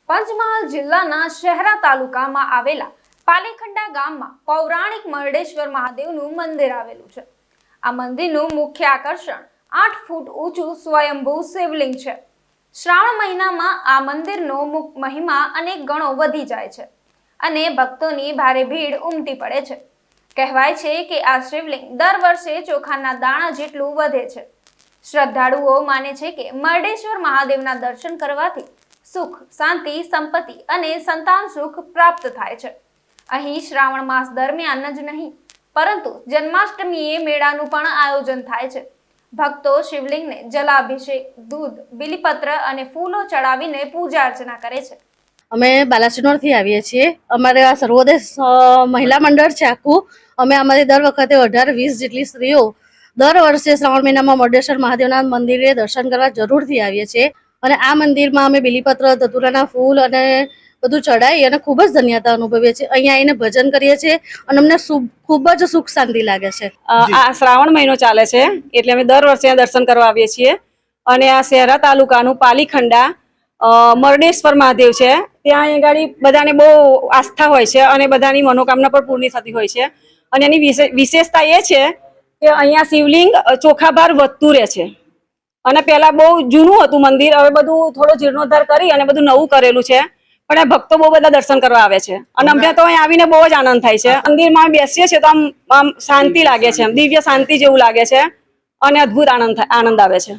પંચમહાલ જિલ્લાના શહેરા તાલુકામાં આવેલા પાલીખંડા ગામમાં પૌરાણિક મરડેશ્વર મહાદેવનું મંદિર આવેલું છે। આ મંદિરનું મુખ્ય આકર્ષણ 8 ફૂટ ઊંચું સ્વયંભૂ શિવલિંગ છે। શ્રાવણ મહિનામાં આ મંદિરનો મહિમા અનેક ગણો વધી જાય છે અને ભક્તોની ભારે ભીડ ઉમટી પડે છે। કહેવાય છે કે આ શિવલિંગ દર વર્ષે ચોખાના દાણા જેટલું વધે છે। શ્રદ્ધાળુઓ માને છે કે મરડેશ્વર મહાદેવના દર્શન કરવાથી સુખ, શાંતિ, સંપત્તિ અને સંતાન સુખ પ્રાપ્ત થાય છે। અહીં શ્રાવણ માસ દરમિયાન જ નહીં પરંતુ જન્માષ્ટમીએ મેળાનું પણ આયોજન થાય છે। ભક્તો શિવલિંગને જલાભિષેક, દૂધ, બીલીપત્ર અને ફૂલો ચડાવીને પૂજા અર્ચના કરે છે। અમે બાલાસિનોરથી આવીએ છીએ। અમારે આ સર્વોદય મહિલા મંડળ છે આખું। અમે અમારી દર વખતે 18-20 જેટલી સ્ત્રીઓ દર વર્ષે શ્રાવણ મહિનામાં મરડેશ્વર મહાદેવના મંદિરે દર્શન કરવા જરૂરથી આવીએ છીએ અને આ મંદિરમાં અમે બીલીપત્ર, ધતુરાના ફૂલ અને બધું ચડાવી અને ખૂબ જ ધન્યતા અનુભવીએ છીએ। અહીંયા આવીને ભજન કરીએ છીએ અને અમને ખૂબ જ સુખ શાંતિ લાગે છે। આ શ્રાવણ મહિનો ચાલે છે એટલે અમે દર વર્ષે દર્શન કરવા આવીએ છીએ અને આ શહેરા તાલુકાનું પાલીખંડા મરડેશ્વર મહાદેવ છે। ત્યાં આગળ બધાને બહુ આસ્થા હોય છે અને બધાની મનોકામના પણ પૂર્ણ થતી હોય છે અને એની વિશેષતા એ છે કે અહીંયા શિવલિંગ ચોખાભાર વધતું રહે છે અને પહેલા બહુ જૂનું હતું મંદિર, હવે બધું થોડો જીર્ણોદ્ધાર કરી અને બધું નવું કરેલું છે પણ આ ભક્તો બહુ બધા દર્શન કરવા આવે છે અને અમને તો અહીં આવીને બહુ જ આનંદ થાય છે। મંદિરમાં બેસીએ છીએ તો આમ શાંતિ લાગે છે, દિવ્ય શાંતિ જેવું લાગે છે અને અદ્ભુત આનંદ આવે છે।